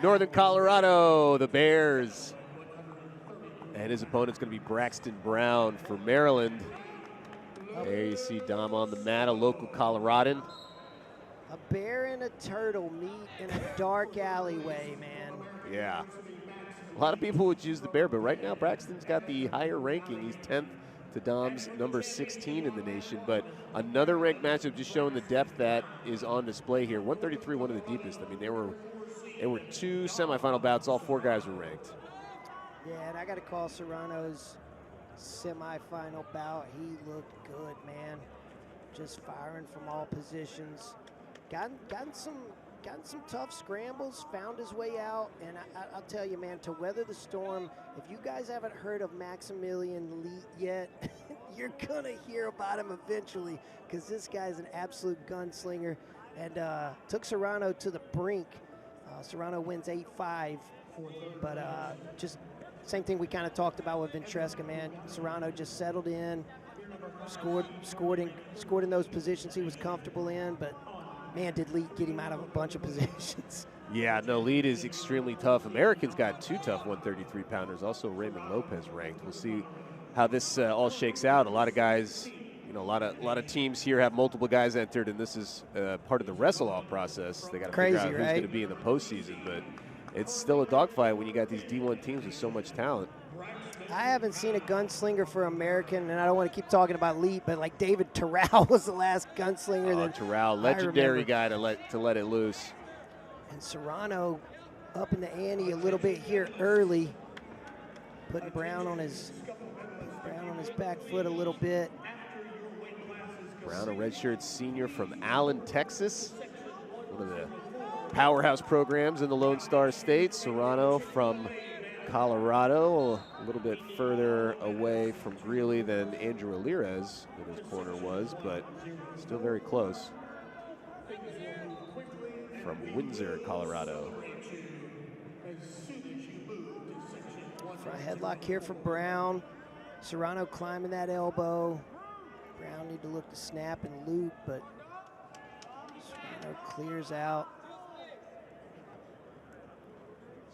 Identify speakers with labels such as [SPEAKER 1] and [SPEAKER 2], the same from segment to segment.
[SPEAKER 1] Northern Colorado, the Bears. And his opponent's going to be Braxton Brown for Maryland. There you see Dom on the mat, a local Coloradan.
[SPEAKER 2] A bear and a turtle meet in a dark alleyway, man.
[SPEAKER 1] Yeah. A lot of people would choose the bear, but right now Braxton's got the higher ranking. He's 10th to Dom's number 16 in the nation. But another ranked matchup, just showing the depth that is on display here. 133, one of the deepest. I mean, there were 2 semifinal bouts. All 4 guys were ranked.
[SPEAKER 2] Yeah, and I got to call Serrano's semifinal bout. He looked good, man. Just firing from all positions. Gotten some tough scrambles, found his way out, and I'll tell you, man, to weather the storm, if you guys haven't heard of Maximilian Leet yet, you're going to hear about him eventually, because this guy's an absolute gunslinger, and took Serrano to the brink. Serrano wins 8-5, but just same thing we kind of talked about with Ventresca, man. Serrano just settled in, scored in those positions he was comfortable in, but man, did Leet get him out of a bunch of positions.
[SPEAKER 1] Yeah, no, Leet is extremely tough. Americans got 2 tough 133-pounders. Also, Raymond Lopez ranked. We'll see how this all shakes out. A lot of guys, a lot of teams here have multiple guys entered, and this is part of the wrestle-off process. They got to figure out who's going to be in the postseason, but it's still a dogfight when you got these D1 teams with so much talent.
[SPEAKER 2] I haven't seen a gunslinger for American, and I don't want to keep talking about Leet, but like David Terrell was the last gunslinger.
[SPEAKER 1] Terrell, legendary guy to let it loose.
[SPEAKER 2] And Serrano up in the ante a little bit here early, putting Brown on his back foot a little bit.
[SPEAKER 1] Brown, a redshirt senior from Allen, Texas, one of the powerhouse programs in the Lone Star State. Serrano from Colorado, a little bit further away from Greeley than Andrew Alirez in his corner was, but still very close. From Windsor, Colorado.
[SPEAKER 2] Front headlock here for Brown. Serrano climbing that elbow. Brown need to look to snap and loop, but Serrano clears out.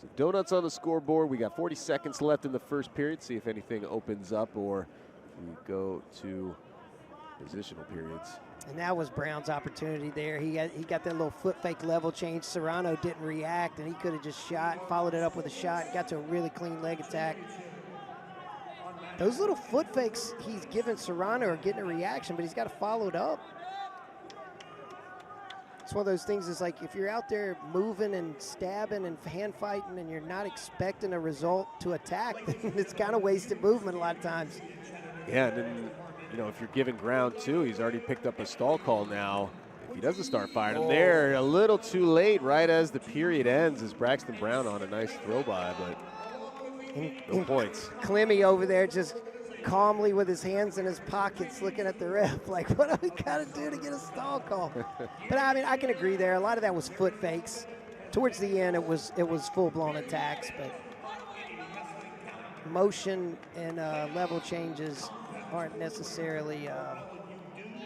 [SPEAKER 1] So donuts on the scoreboard. We got 40 seconds left in the first period. See if anything opens up or we go to positional periods.
[SPEAKER 2] And that was Brown's opportunity there. He got that little foot fake level change. Serrano didn't react, and he could have just shot, followed it up with a shot, got to a really clean leg attack. Those little foot fakes he's giving Serrano are getting a reaction, but he's got to follow it up. It's one of those things, is like if you're out there moving and stabbing and hand fighting and you're not expecting a result to attack, it's kind of wasted movement a lot of times.
[SPEAKER 1] Yeah, and then, if you're giving ground too, he's already picked up a stall call now. If he doesn't start firing him there, a little too late right as the period ends, is Braxton Brown on a nice throw by, but no points.
[SPEAKER 2] Clemmy over there just calmly with his hands in his pockets looking at the ref like, what do we got to do to get a stall call? But I mean, I can agree there. A lot of that was foot fakes. Towards the end, it was full-blown attacks, but motion and level changes aren't necessarily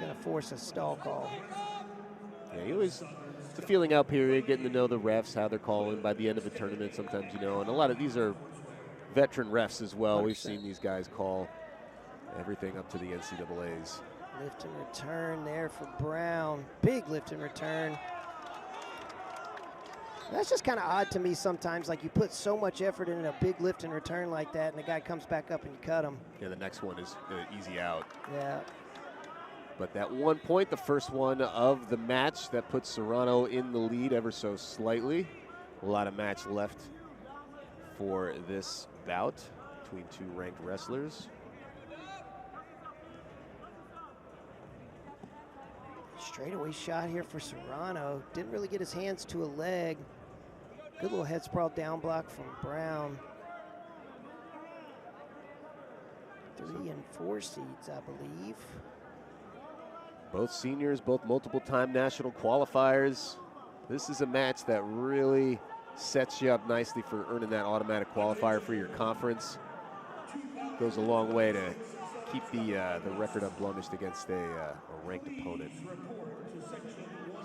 [SPEAKER 2] going to force a stall call.
[SPEAKER 1] Yeah, it's a feeling out period, getting to know the refs, how they're calling by the end of a tournament sometimes, and a lot of these are veteran refs as well. 100%. We've seen these guys call everything up to the NCAAs.
[SPEAKER 2] Lift and return there for Brown. Big lift and return. That's just kind of odd to me sometimes. Like, you put so much effort in a big lift and return like that, and the guy comes back up and you cut him.
[SPEAKER 1] Yeah, the next one is easy out.
[SPEAKER 2] Yeah.
[SPEAKER 1] But that 1 point, the first one of the match, that puts Serrano in the lead ever so slightly. A lot of match left for this bout between 2 ranked wrestlers.
[SPEAKER 2] Straightaway shot here for Serrano. Didn't really get his hands to a leg. Good little head sprawl down block from Brown. 3 and 4 seeds, I believe.
[SPEAKER 1] Both seniors, both multiple-time national qualifiers. This is a match that really sets you up nicely for earning that automatic qualifier for your conference. Goes a long way to keep the record unblemished against a ranked opponent.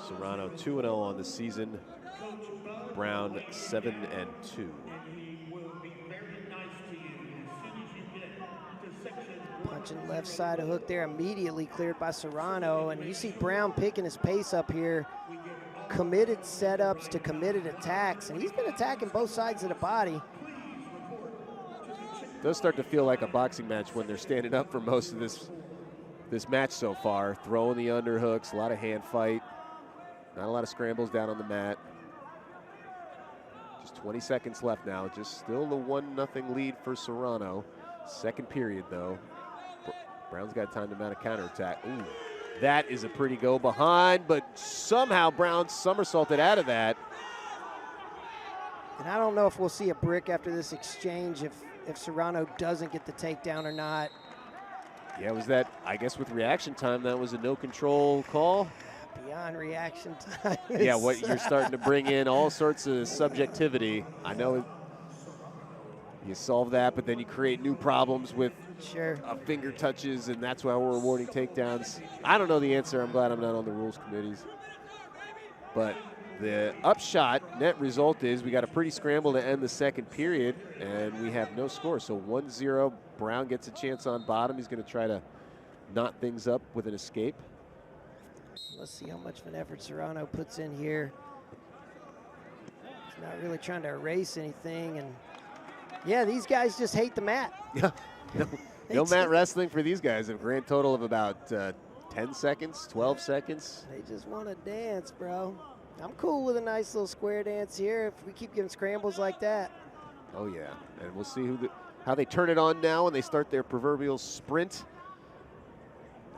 [SPEAKER 1] Serrano 2-0 on the season. Brown 7-2.
[SPEAKER 2] Punching left side of hook there, immediately cleared by Serrano. And you see Brown picking his pace up here. Committed setups to committed attacks. And he's been attacking both sides of the body.
[SPEAKER 1] It does start to feel like a boxing match when they're standing up for most of this match so far. Throwing the underhooks, a lot of hand fight. Not a lot of scrambles down on the mat. Just 20 seconds left now. Just still the 1-0 lead for Serrano. Second period, though. Brown's got time to mount a counterattack. Ooh, that is a pretty go behind, but somehow Brown somersaulted out of that.
[SPEAKER 2] And I don't know if we'll see a brick after this exchange if Serrano doesn't get the takedown or not.
[SPEAKER 1] Yeah, was that, I guess with reaction time, that was a no control call?
[SPEAKER 2] Beyond reaction time.
[SPEAKER 1] Yeah, what you're starting to bring in all sorts of subjectivity. I know you solve that, but then you create new problems with finger touches, and that's why we're rewarding takedowns. I don't know the answer. I'm glad I'm not on the rules committees. But the upshot net result is we got a pretty scramble to end the second period, and we have no score. So 1-0. Brown gets a chance on bottom. He's going to try to knot things up with an escape.
[SPEAKER 2] Let's see how much of an effort Serrano puts in here. He's not really trying to erase anything. And yeah, these guys just hate the mat.
[SPEAKER 1] Yeah, no mat wrestling for these guys. A grand total of about 10 seconds, 12 seconds.
[SPEAKER 2] They just want to dance, bro. I'm cool with a nice little square dance here if we keep giving scrambles like that.
[SPEAKER 1] Oh, yeah. And we'll see how they turn it on now when they start their proverbial sprint.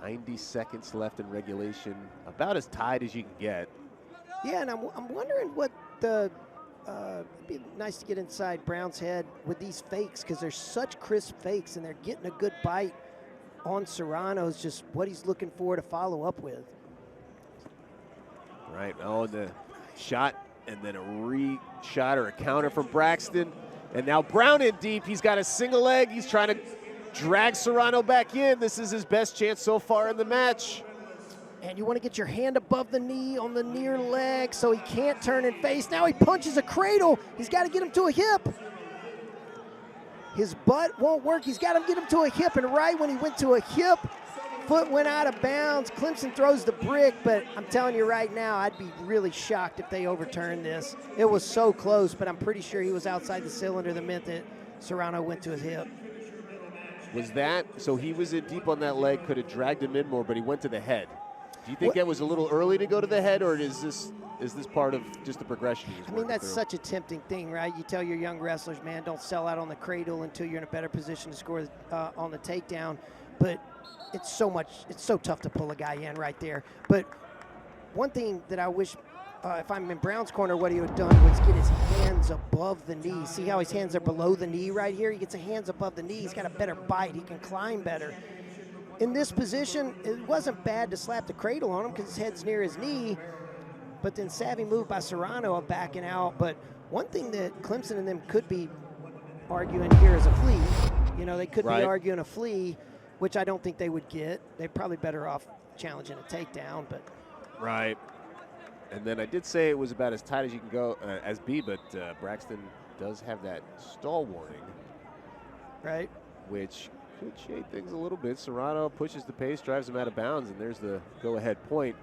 [SPEAKER 1] 90 seconds left in regulation. About as tied as you can get.
[SPEAKER 2] Yeah, and I'm wondering what the it'd be nice to get inside Brown's head with these fakes, because they're such crisp fakes and they're getting a good bite on Serrano's, just what he's looking for to follow up with.
[SPEAKER 1] Right, oh, the shot and then a re-shot or a counter from Braxton. And now Brown in deep, he's got a single leg, he's trying to drag Serrano back in. This is his best chance so far in the match.
[SPEAKER 2] And you want to get your hand above the knee on the near leg so he can't turn and face. Now he punches a cradle. He's got to get him to a hip. His butt won't work. He's got to get him to a hip. And right when he went to a hip, foot went out of bounds. Clemson throws the brick, but I'm telling you right now, I'd be really shocked if they overturned this. It was so close, but I'm pretty sure he was outside the cylinder the minute that Serrano went to his hip.
[SPEAKER 1] Was that, so he was in deep on that leg, could have dragged him in more, but he went to the head. Do you think that was a little early to go to the head, or is this part of just the progression?
[SPEAKER 2] I mean, that's such a tempting thing, right? You tell your young wrestlers, man, don't sell out on the cradle until you're in a better position to score on the takedown. But it's so tough to pull a guy in right there. But one thing that I wish, if I'm in Brown's corner, what he would have done was get his hands above the knee. See how his hands are below the knee right here? He gets his hands above the knee. He's got a better bite. He can climb better. In this position, it wasn't bad to slap the cradle on him because his head's near his knee, but then savvy move by Serrano of backing out. But one thing that Clemson and them could be arguing here is a flea. You know, they could be arguing a flea, which I don't think they would get. They're probably better off challenging a takedown. But
[SPEAKER 1] right. And then I did say it was about as tight as you can go as B, but Braxton does have that stall warning.
[SPEAKER 2] Right.
[SPEAKER 1] Which could shade things a little bit. Serrano pushes the pace, drives him out of bounds, and there's the go-ahead point.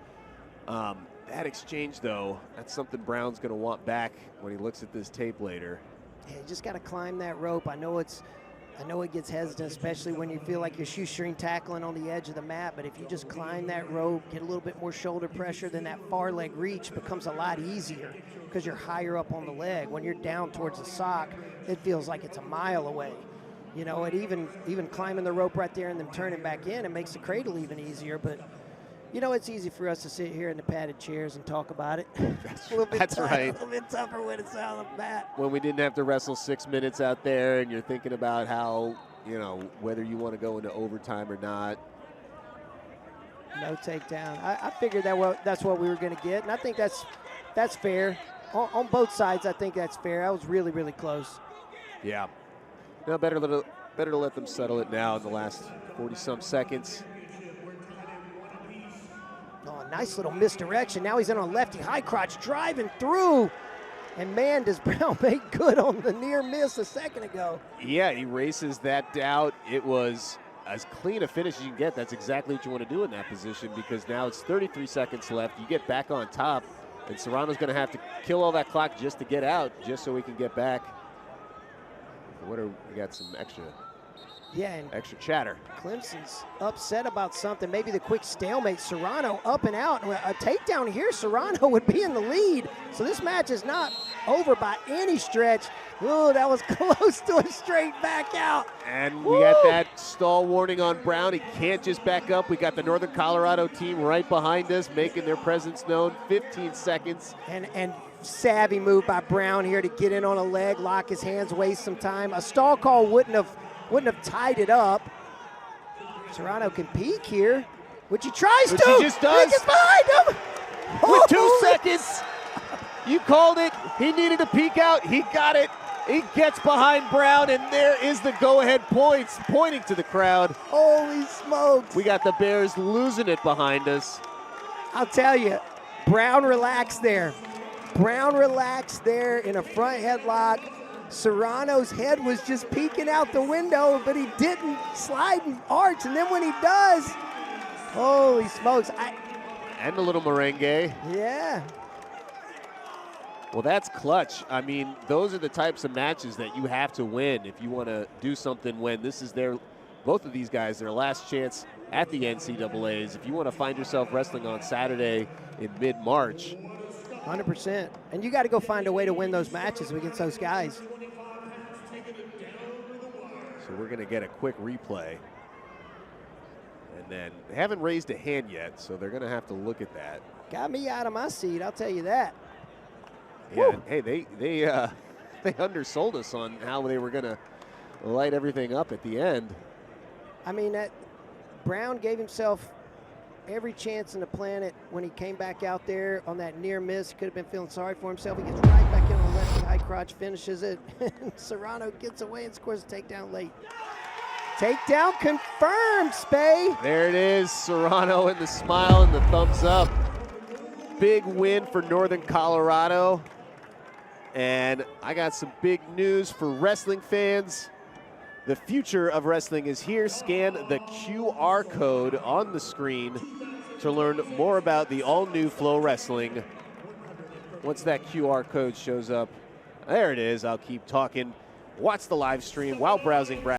[SPEAKER 1] That exchange, though, that's something Brown's going to want back when he looks at this tape later.
[SPEAKER 2] Yeah, you just got to climb that rope. I know it gets hesitant, especially when you feel like you're shoestring tackling on the edge of the mat, but if you just climb that rope, get a little bit more shoulder pressure, then that far leg reach becomes a lot easier because you're higher up on the leg. When you're down towards the sock, it feels like it's a mile away. You know, and even climbing the rope right there and then turning back in, it makes the cradle even easier. But, you know, it's easy for us to sit here in the padded chairs and talk about it.
[SPEAKER 1] That's right.
[SPEAKER 2] A little bit tougher when it's on the mat.
[SPEAKER 1] When we didn't have to wrestle 6 minutes out there and you're thinking about how, you know, whether you want to go into overtime or not.
[SPEAKER 2] No takedown. I figured that's what we were going to get, and I think that's fair. On both sides, I think that's fair. I was really, really close.
[SPEAKER 1] Yeah. No, better to let them settle it now in the last 40-some seconds.
[SPEAKER 2] Oh, nice little misdirection. Now he's in on lefty high crotch, driving through. And man, does Brown make good on the near miss a second ago.
[SPEAKER 1] Yeah, he races that out. It was as clean a finish as you can get. That's exactly what you want to do in that position, because now it's 33 seconds left. You get back on top, and Serrano's going to have to kill all that clock just to get out, just so we can get back. We got some extra chatter.
[SPEAKER 2] Clemson's upset about something, maybe the quick stalemate. Serrano up and out. A takedown here, Serrano would be in the lead. So this match is not over by any stretch. Ooh, that was close to a straight back out.
[SPEAKER 1] And we got that stall warning on Brown. He can't just back up. We got the Northern Colorado team right behind us, making their presence known. 15 seconds.
[SPEAKER 2] And savvy move by Brown here to get in on a leg, lock his hands, waste some time. A stall call wouldn't have tied it up. Serrano can peek here, which he tries to.
[SPEAKER 1] He just does.
[SPEAKER 2] He gets behind him.
[SPEAKER 1] With 2 seconds. You called it. He needed to peek out. He got it. He gets behind Brown, and there is the go-ahead points, pointing to the crowd.
[SPEAKER 2] Holy smokes.
[SPEAKER 1] We got the Bears losing it behind us.
[SPEAKER 2] I'll tell you, Brown relaxed there. Brown relaxed there in a front headlock. Serrano's head was just peeking out the window, but he didn't slide and arch. And then when he does, holy smokes.
[SPEAKER 1] And a little merengue.
[SPEAKER 2] Yeah.
[SPEAKER 1] Well, that's clutch. I mean, those are the types of matches that you have to win if you want to do something when this is both of these guys, their last chance at the NCAAs. If you want to find yourself wrestling on Saturday in mid-March.
[SPEAKER 2] 100%. And you got to go find a way to win those matches against those guys.
[SPEAKER 1] So we're going to get a quick replay. And then they haven't raised a hand yet, so they're going to have to look at that.
[SPEAKER 2] Got me out of my seat, I'll tell you that.
[SPEAKER 1] Yeah, hey, they undersold us on how they were going to light everything up at the end.
[SPEAKER 2] I mean, Brown gave himself every chance in the planet when he came back out there on that near miss. Could have been feeling sorry for himself. He gets right back in on the left high crotch, finishes it. Serrano gets away and scores a takedown late. Takedown confirmed, Spay.
[SPEAKER 1] There it is, Serrano and the smile and the thumbs up. Big win for Northern Colorado. And I got some big news for wrestling fans. The future of wrestling is here. Scan the QR code on the screen to learn more about the all-new FloWrestling. Once that QR code shows up, there it is. I'll keep talking. Watch the live stream while browsing Braxton.